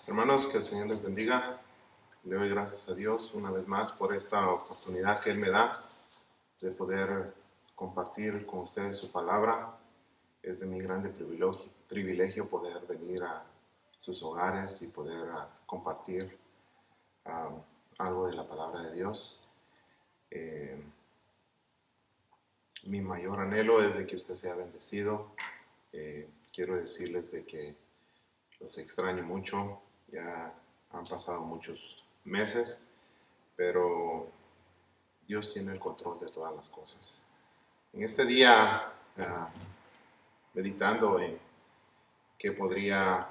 Hermanos, que el Señor les bendiga. Le doy gracias a Dios una vez más por esta oportunidad que Él me da de poder compartir con ustedes su palabra. Es de mi grande privilegio poder venir a sus hogares y poder compartir algo de la palabra de Dios. Mi mayor anhelo es de que usted sea bendecido. Quiero decirles de que los extraño mucho. Ya han pasado muchos meses, pero Dios tiene el control de todas las cosas. En este día, meditando en qué podría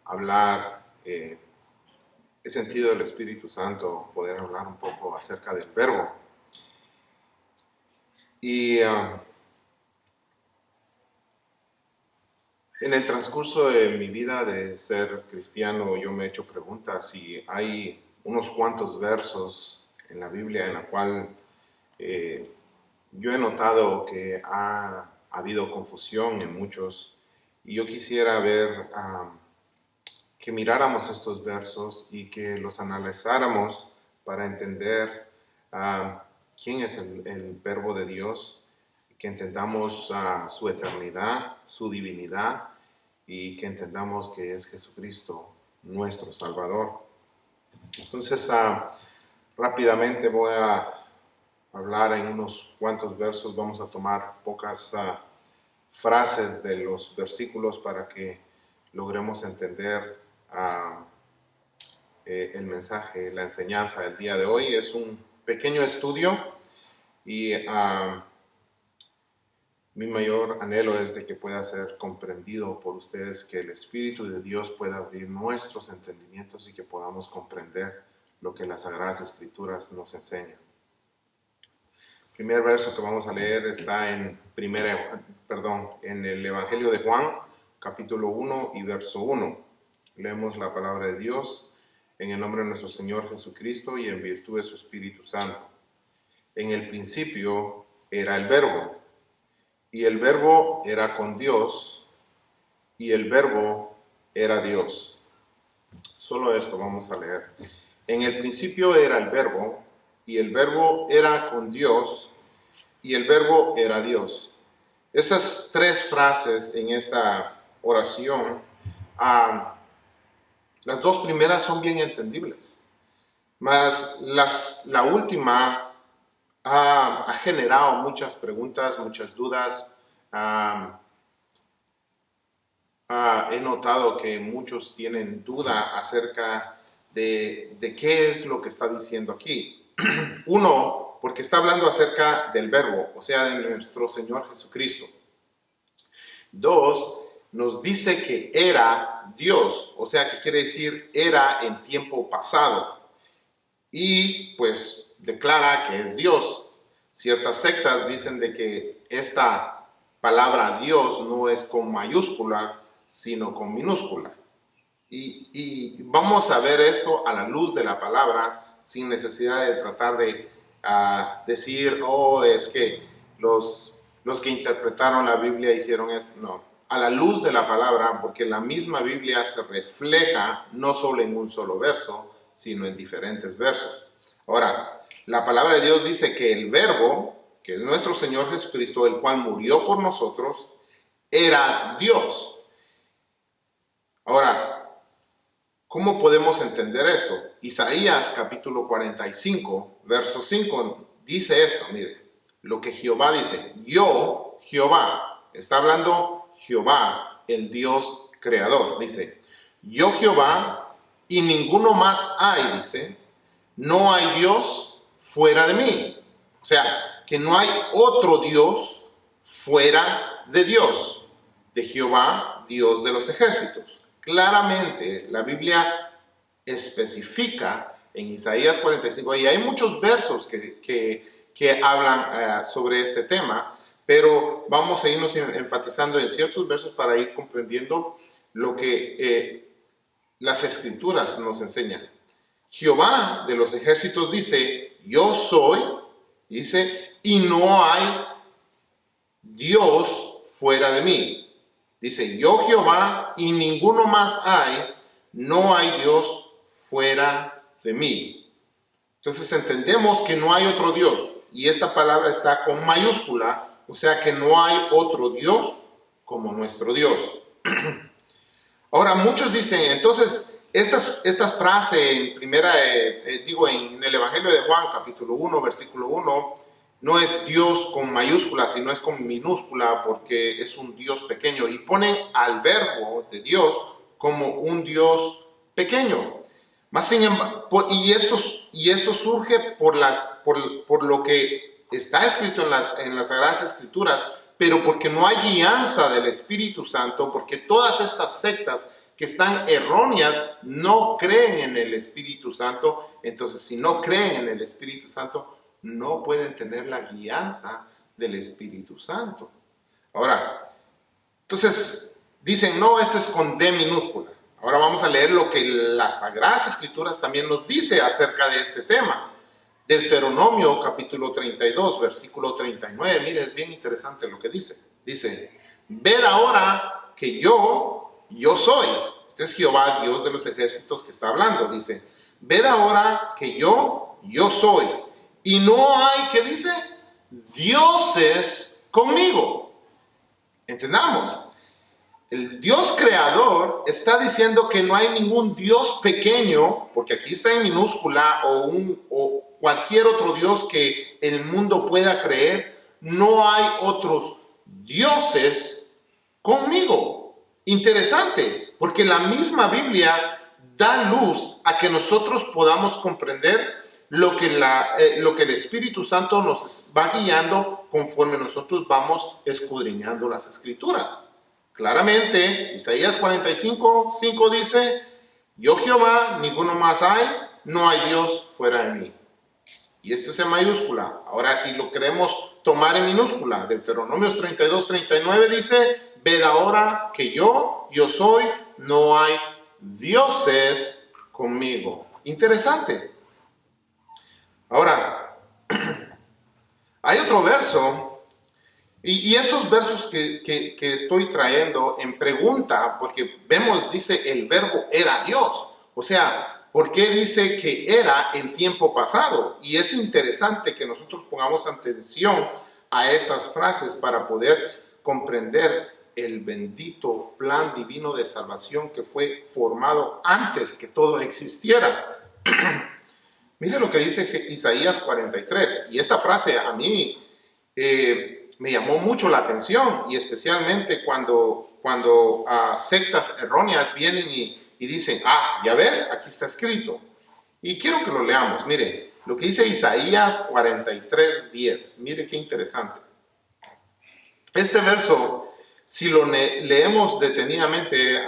hablar, he sentido del Espíritu Santo poder hablar un poco acerca del verbo. Y en el transcurso de mi vida de ser cristiano, yo me he hecho preguntas si hay unos cuantos versos en la Biblia en la cual yo he notado que ha habido confusión en muchos, y yo quisiera ver que miráramos estos versos y que los analizáramos para entender quién es el verbo de Dios, que entendamos su eternidad, su divinidad, y que entendamos que es Jesucristo, nuestro Salvador. Entonces, rápidamente voy a hablar en unos cuantos versos. Vamos a tomar pocas frases de los versículos para que logremos entender el mensaje, la enseñanza del día de hoy. Es un pequeño estudio y mi mayor anhelo es de que pueda ser comprendido por ustedes, que el Espíritu de Dios pueda abrir nuestros entendimientos y que podamos comprender lo que las Sagradas Escrituras nos enseñan. El primer verso que vamos a leer está en el Evangelio de Juan, capítulo 1 y verso 1. Leemos la palabra de Dios en el nombre de nuestro Señor Jesucristo y en virtud de su Espíritu Santo. En el principio era el Verbo, y el Verbo era con Dios, y el Verbo era Dios. Solo esto vamos a leer. En el principio era el Verbo, y el Verbo era con Dios, y el Verbo era Dios. Estas tres frases en esta oración, las dos primeras son bien entendibles, mas la última ha generado muchas preguntas, muchas dudas. He notado que muchos tienen duda acerca de qué es lo que está diciendo aquí. Uno, porque está hablando acerca del verbo, o sea, de nuestro Señor Jesucristo. Dos, nos dice que era Dios, o sea, que quiere decir era en tiempo pasado. Y pues declara que es Dios. Ciertas sectas dicen de que esta palabra Dios no es con mayúscula, sino con minúscula. Y vamos a ver esto a la luz de la palabra, sin necesidad de tratar de decir, es que los que interpretaron la Biblia hicieron esto. No, a la luz de la palabra, porque la misma Biblia se refleja no solo en un solo verso, sino en diferentes versos. Ahora, la palabra de Dios dice que el Verbo, que es nuestro Señor Jesucristo, el cual murió por nosotros, era Dios. Ahora, ¿cómo podemos entender esto? Isaías capítulo 45, verso 5, dice esto, mire, lo que Jehová dice, yo, Jehová, está hablando Jehová, el Dios creador, dice, yo Jehová y ninguno más hay, dice, no hay Dios fuera de mí. O sea, que no hay otro Dios fuera de Dios, de Jehová, Dios de los ejércitos. Claramente, la Biblia especifica en Isaías 45, y hay muchos versos que hablan sobre este tema, pero vamos a irnos enfatizando en ciertos versos para ir comprendiendo lo que las Escrituras nos enseñan. Jehová de los ejércitos dice, yo soy, dice, y no hay Dios fuera de mí. Dice, yo Jehová y ninguno más hay, no hay Dios fuera de mí. Entonces entendemos que no hay otro Dios, y esta palabra está con mayúscula, o sea que no hay otro Dios como nuestro Dios. Ahora muchos dicen, entonces, estas frases en el Evangelio de Juan, capítulo 1, versículo 1, no es Dios con mayúscula, sino es con minúscula, porque es un Dios pequeño, y ponen al verbo de Dios como un Dios pequeño. Más sin embargo, y esto surge por lo que está escrito en las Sagradas Escrituras, pero porque no hay guianza del Espíritu Santo, porque todas estas sectas que están erróneas no creen en el Espíritu Santo. Entonces, si no creen en el Espíritu Santo, no pueden tener la guianza del Espíritu Santo. Ahora, entonces dicen, no, esto es con D minúscula. Ahora vamos a leer lo que las Sagradas Escrituras también nos dice acerca de este tema. Deuteronomio capítulo 32, versículo 39. Mire, es bien interesante lo que dice. Dice, ved ahora que yo soy. Este es Jehová, Dios de los ejércitos, que está hablando. Dice, ved ahora que yo soy. Y no hay, ¿qué dice? Dioses conmigo. Entendamos. El Dios creador está diciendo que no hay ningún Dios pequeño, porque aquí está en minúscula, o cualquier otro Dios que el mundo pueda creer. No hay otros dioses conmigo. Interesante, porque la misma Biblia da luz a que nosotros podamos comprender lo que el Espíritu Santo nos va guiando conforme nosotros vamos escudriñando las Escrituras. Claramente, Isaías 45:5 dice, yo Jehová, ninguno más hay, no hay Dios fuera de mí. Y esto es en mayúscula. Ahora, si lo queremos tomar en minúscula, Deuteronomios 32:39 dice, ved ahora que yo soy, no hay dioses conmigo. Interesante. Ahora, hay otro verso. Y estos versos que estoy trayendo en pregunta, porque vemos, dice, el verbo era Dios. O sea, ¿por qué dice que era en tiempo pasado? Y es interesante que nosotros pongamos atención a estas frases para poder comprender el bendito plan divino de salvación que fue formado antes que todo existiera. Mire lo que dice Isaías 43. Y esta frase a mí me llamó mucho la atención, y especialmente cuando sectas erróneas vienen y dicen, ya ves, aquí está escrito. Y quiero que lo leamos. Mire, lo que dice Isaías 43:10. Mire qué interesante. Este verso, si lo leemos detenidamente,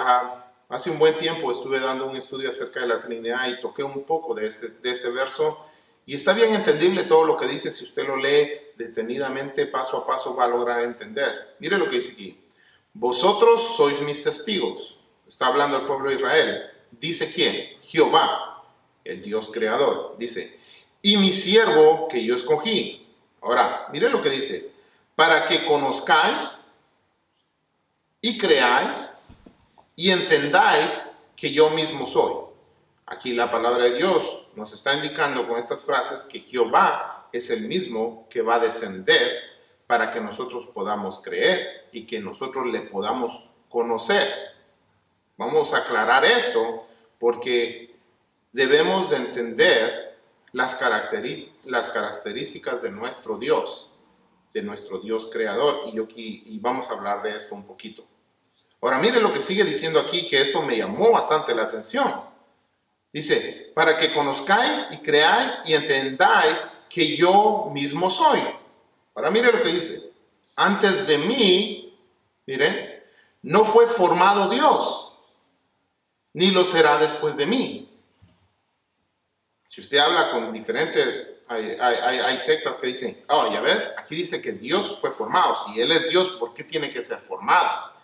hace un buen tiempo estuve dando un estudio acerca de la Trinidad y toqué un poco de este verso. Y está bien entendible todo lo que dice. Si usted lo lee detenidamente, paso a paso, va a lograr entender. Mire lo que dice aquí. Vosotros sois mis testigos. Está hablando el pueblo de Israel. Dice ¿quién? Jehová, el Dios creador. Dice, y mi siervo que yo escogí. Ahora, mire lo que dice. Para que conozcáis y creáis y entendáis que yo mismo soy. Aquí la palabra de Dios nos está indicando con estas frases que Jehová es el mismo que va a descender para que nosotros podamos creer y que nosotros le podamos conocer. Vamos a aclarar esto porque debemos de entender las características de nuestro Dios creador, y vamos a hablar de esto un poquito. Ahora mire lo que sigue diciendo aquí, que esto me llamó bastante la atención. Dice, para que conozcáis y creáis y entendáis que yo mismo soy. Ahora mire lo que dice. Antes de mí, miren, no fue formado Dios, ni lo será después de mí. Si usted habla con diferentes, hay sectas que dicen, ya ves, aquí dice que Dios fue formado. Si Él es Dios, ¿por qué tiene que ser formado?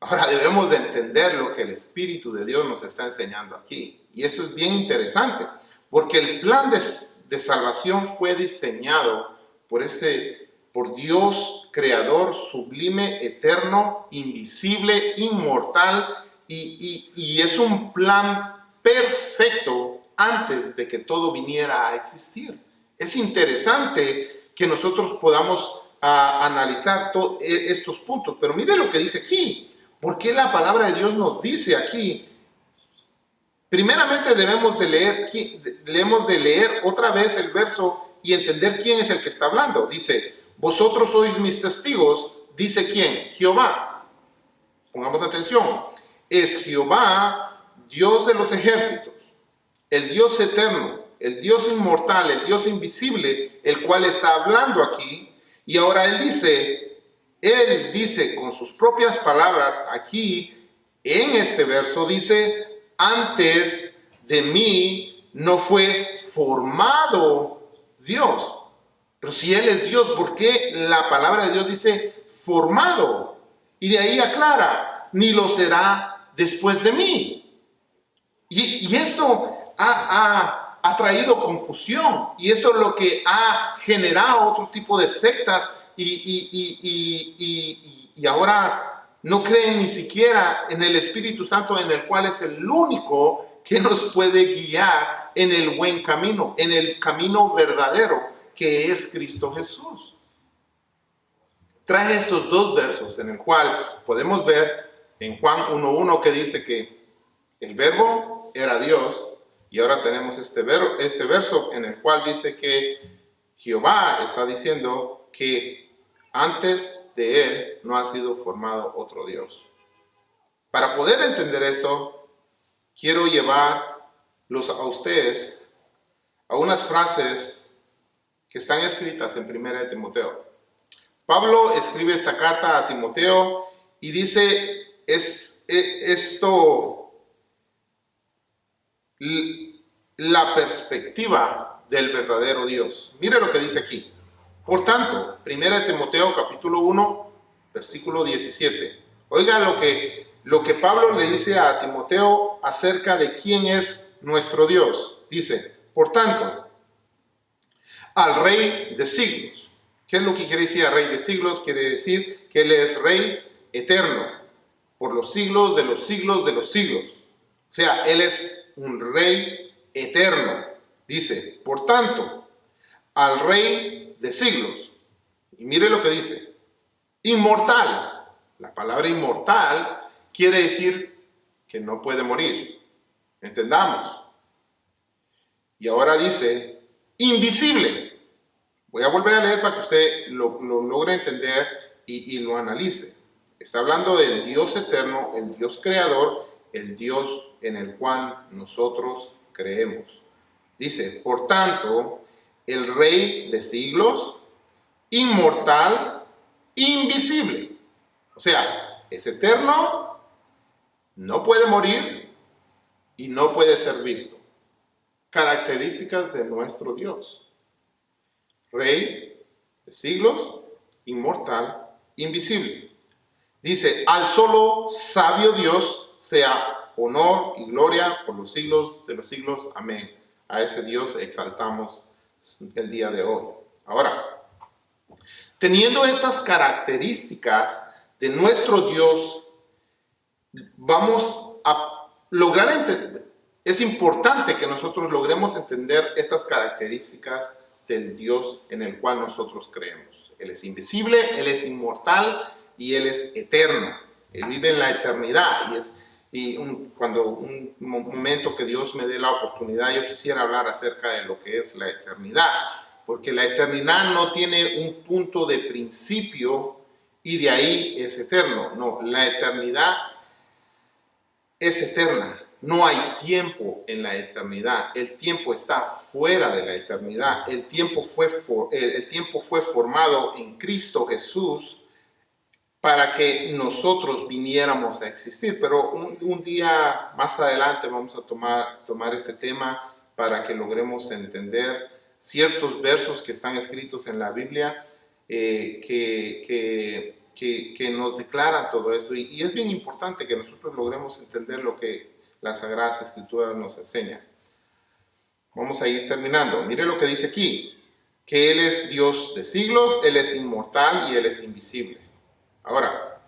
Ahora debemos de entender lo que el Espíritu de Dios nos está enseñando aquí. Y esto es bien interesante, porque el plan de salvación fue diseñado por Dios creador, sublime, eterno, invisible, inmortal, y es un plan perfecto antes de que todo viniera a existir. Es interesante que nosotros podamos analizar estos puntos, pero mire lo que dice aquí. ¿Por qué la palabra de Dios nos dice aquí? Primeramente debemos de leer otra vez el verso y entender quién es el que está hablando. Dice, vosotros sois mis testigos, dice quién, Jehová. Pongamos atención, es Jehová, Dios de los ejércitos, el Dios eterno, el Dios inmortal, el Dios invisible, el cual está hablando aquí. Y ahora Él dice con sus propias palabras aquí, en este verso, dice, antes de mí no fue formado Dios. Pero si Él es Dios, ¿por qué la palabra de Dios dice formado? Y de ahí aclara, ni lo será después de mí. Y esto ha traído confusión, y esto es lo que ha generado otro tipo de sectas, y ahora no creen ni siquiera en el Espíritu Santo, en el cual es el único que nos puede guiar en el buen camino, en el camino verdadero, que es Cristo Jesús. Traje estos dos versos en el cual podemos ver en Juan 1:1 que dice que el verbo era Dios, y ahora tenemos este verso en el cual dice que Jehová está diciendo que antes de Él no ha sido formado otro Dios. Para poder entender esto, quiero llevarlos a ustedes a unas frases que están escritas en 1 Timoteo. Pablo escribe esta carta a Timoteo y dice la perspectiva del verdadero Dios. Mire lo que dice aquí. Por tanto, 1 Timoteo capítulo 1, versículo 17. Oiga lo que Pablo le dice a Timoteo acerca de quién es nuestro Dios. Dice, por tanto, al Rey de siglos. ¿Qué es lo que quiere decir Rey de siglos? Quiere decir que Él es Rey eterno, por los siglos de los siglos de los siglos. O sea, Él es un Rey eterno. Dice, por tanto, al Rey de siglos. Y mire lo que dice, inmortal. La palabra inmortal quiere decir que no puede morir. Entendamos. Y ahora dice, invisible. Voy a volver a leer para que usted lo logre entender y lo analice. Está hablando del Dios eterno, el Dios creador, el Dios en el cual nosotros creemos. Dice, por tanto, el Rey de siglos, inmortal, invisible. O sea, es eterno, no puede morir y no puede ser visto. Características de nuestro Dios. Rey de siglos, inmortal, invisible. Dice, al solo sabio Dios sea honor y gloria por los siglos de los siglos. Amén. A ese Dios exaltamos el día de hoy. Ahora, teniendo estas características de nuestro Dios, vamos a lograr entender. Es importante que nosotros logremos entender estas características del Dios en el cual nosotros creemos. Él es invisible, Él es inmortal y Él es eterno. Él vive en la eternidad cuando un momento que Dios me dé la oportunidad, yo quisiera hablar acerca de lo que es la eternidad, porque la eternidad no tiene un punto de principio y de ahí es eterno. No, la eternidad es eterna. No hay tiempo en la eternidad. El tiempo está fuera de la eternidad. El tiempo fue formado en Cristo Jesús para que nosotros viniéramos a existir. Pero un día más adelante vamos a tomar este tema para que logremos entender ciertos versos que están escritos en la Biblia que nos declaran todo esto. Y es bien importante que nosotros logremos entender lo que las Sagradas Escrituras nos enseñan. Vamos a ir terminando. Mire lo que dice aquí, que Él es Dios de siglos, Él es inmortal y Él es invisible. Ahora,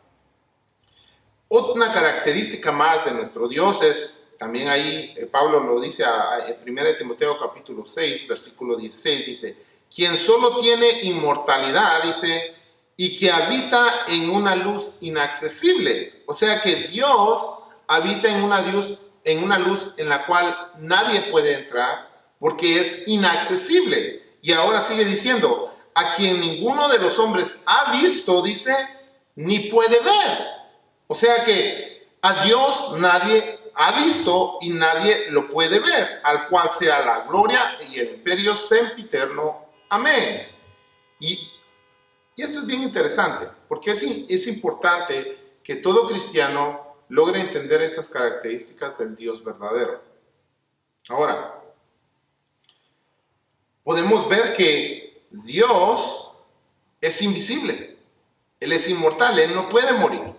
Otra característica más de nuestro Dios es, también ahí Pablo lo dice en 1 Timoteo capítulo 6, versículo 16, dice, quien solo tiene inmortalidad, dice, y que habita en una luz inaccesible. O sea que Dios habita en una luz en la cual nadie puede entrar porque es inaccesible. Y ahora sigue diciendo, a quien ninguno de los hombres ha visto, dice, ni puede ver. O sea que a Dios nadie ha visto y nadie lo puede ver, al cual sea la gloria y el imperio sempiterno. Amén. Y esto es bien interesante, porque es importante que todo cristiano logre entender estas características del Dios verdadero. Ahora, podemos ver que Dios es invisible, Él es inmortal, Él no puede morir.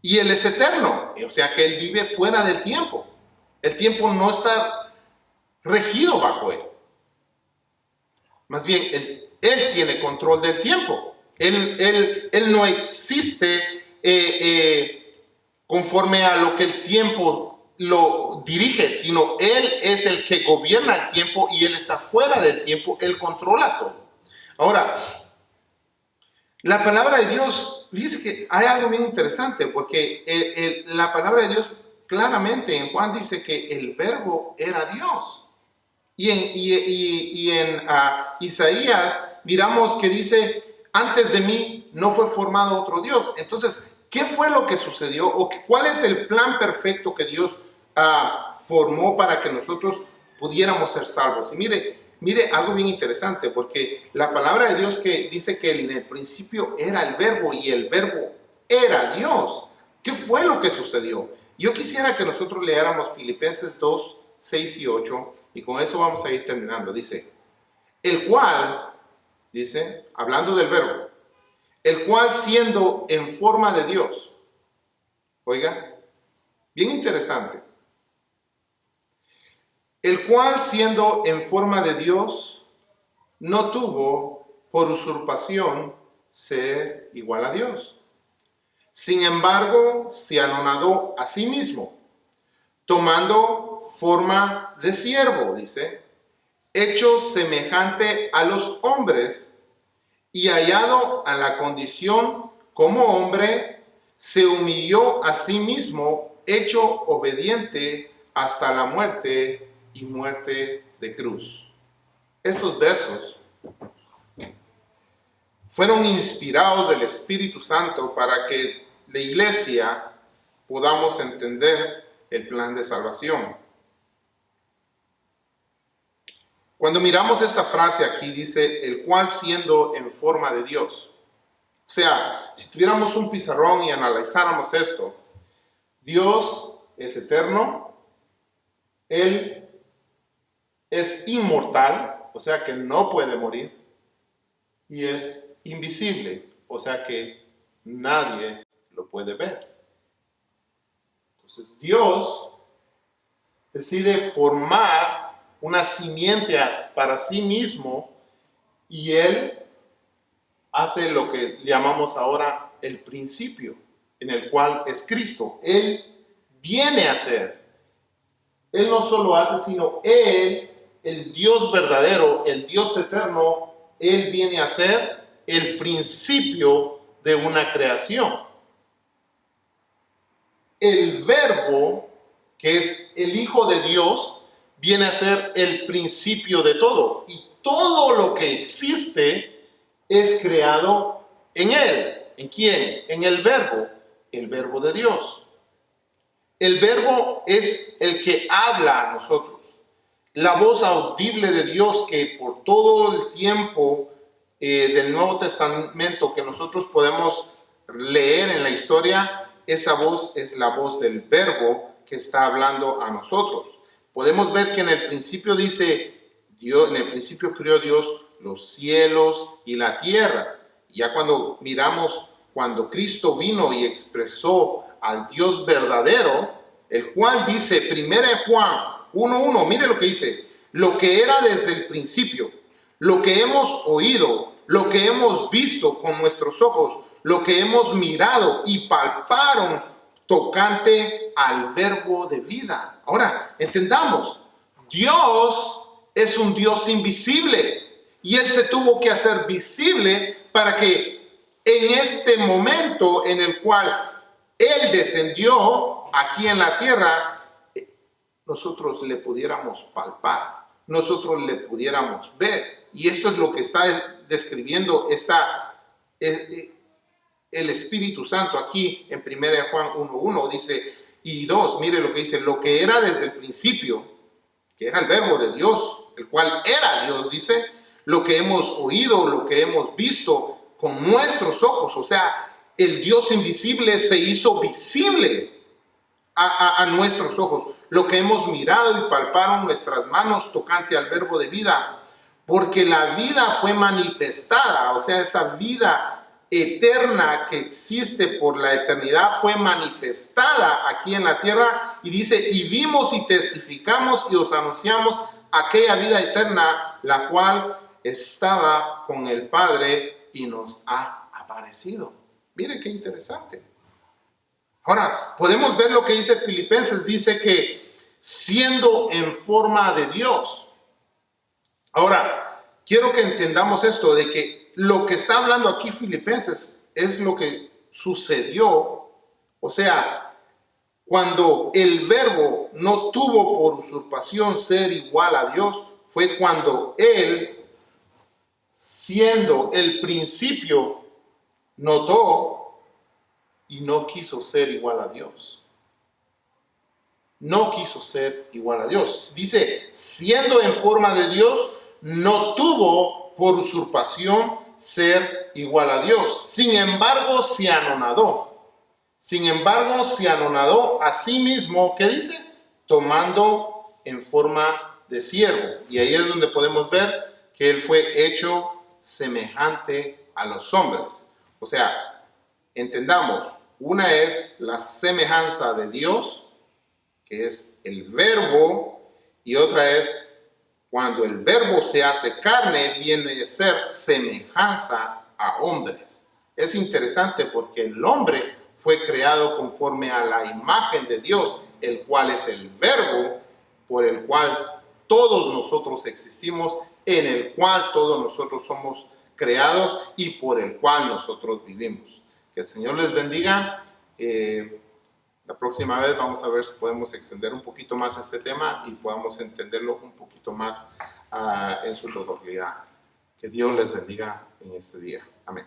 Y Él es eterno, o sea que Él vive fuera del tiempo. El tiempo no está regido bajo Él. Más bien, Él tiene control del tiempo. Él no existe conforme a lo que el tiempo lo dirige, sino Él es el que gobierna el tiempo y Él está fuera del tiempo, Él controla todo. Ahora, la palabra de Dios, fíjese que hay algo bien interesante, porque la palabra de Dios claramente en Juan dice que el verbo era Dios. Y en Isaías miramos que dice, antes de mí no fue formado otro Dios. Entonces, ¿qué fue lo que sucedió? ¿O cuál es el plan perfecto que Dios formó para que nosotros pudiéramos ser salvos? Y mire algo bien interesante, porque la palabra de Dios que dice que en el principio era el verbo y el verbo era Dios. ¿Qué fue lo que sucedió? Yo quisiera que nosotros leáramos Filipenses 2, 6 y 8, y con eso vamos a ir terminando. Dice, el cual, dice, hablando del verbo, el cual siendo en forma de Dios, oiga, bien interesante, el cual siendo en forma de Dios, no tuvo por usurpación ser igual a Dios. Sin embargo, se anonadó a sí mismo, tomando forma de siervo, dice, hecho semejante a los hombres, y hallado a la condición como hombre, se humilló a sí mismo, hecho obediente hasta la muerte y muerte de cruz. Estos versos fueron inspirados del Espíritu Santo para que la iglesia podamos entender el plan de salvación. Cuando miramos esta frase aquí, dice, el cual siendo en forma de Dios. O sea, si tuviéramos un pizarrón y analizáramos esto, Dios es eterno, Él es inmortal, o sea que no puede morir, y es invisible, o sea que nadie lo puede ver. Entonces Dios decide formar una simiente para sí mismo y Él hace lo que llamamos ahora el principio, en el cual es Cristo. Él viene a ser. Él no solo hace, sino Él, el Dios verdadero, el Dios eterno, Él viene a ser el principio de una creación. El Verbo, que es el Hijo de Dios, viene a ser el principio de todo. Y todo lo que existe es creado en Él. ¿En quién? En el Verbo de Dios. El Verbo es el que habla a nosotros. La voz audible de Dios que por todo el tiempo del Nuevo Testamento que nosotros podemos leer en la historia, esa voz es la voz del Verbo que está hablando a nosotros. Podemos ver que en el principio dice, Dios, en el principio creó Dios los cielos y la tierra. Ya cuando miramos, cuando Cristo vino y expresó al Dios verdadero, el cual dice, 1 Juan 1:1, mire lo que dice, lo que era desde el principio, lo que hemos oído, lo que hemos visto con nuestros ojos, lo que hemos mirado y palparon tocante al verbo de vida. Ahora, entendamos, Dios es un Dios invisible y Él se tuvo que hacer visible para que en este momento en el cual Él descendió aquí en la tierra, nosotros le pudiéramos palpar, nosotros le pudiéramos ver. Y esto es lo que está describiendo el Espíritu Santo aquí en 1 Juan 1:1. Dice, y 2, mire lo que dice, lo que era desde el principio, que era el verbo de Dios, el cual era Dios, dice, lo que hemos oído, lo que hemos visto con nuestros ojos. O sea, el Dios invisible se hizo visible a nuestros ojos, lo que hemos mirado y palparon nuestras manos tocante al verbo de vida, porque la vida fue manifestada, o sea, esa vida eterna que existe por la eternidad fue manifestada aquí en la tierra, y dice, y vimos y testificamos y os anunciamos aquella vida eterna, la cual estaba con el Padre y nos ha aparecido. Mire qué interesante. Ahora, podemos ver lo que dice Filipenses, dice que siendo en forma de Dios. Ahora, quiero que entendamos esto, de que lo que está hablando aquí Filipenses es lo que sucedió. O sea, cuando el verbo no tuvo por usurpación ser igual a Dios, fue cuando Él, siendo el principio, notó y no quiso ser igual a Dios. No quiso ser igual a Dios. Dice, siendo en forma de Dios, no tuvo por usurpación ser igual a Dios. Sin embargo, se anonadó. Sin embargo, se anonadó a sí mismo, ¿qué dice? Tomando en forma de siervo. Y ahí es donde podemos ver que Él fue hecho semejante a los hombres. O sea, entendamos, una es la semejanza de Dios, que es el verbo, y otra es cuando el verbo se hace carne, viene a ser semejanza a hombres. Es interesante porque el hombre fue creado conforme a la imagen de Dios, el cual es el verbo por el cual todos nosotros existimos, en el cual todos nosotros somos creados y por el cual nosotros vivimos. Que el Señor les bendiga. La próxima vez vamos a ver si podemos extender un poquito más este tema y podamos entenderlo un poquito más en su totalidad. Que Dios les bendiga en este día. Amén.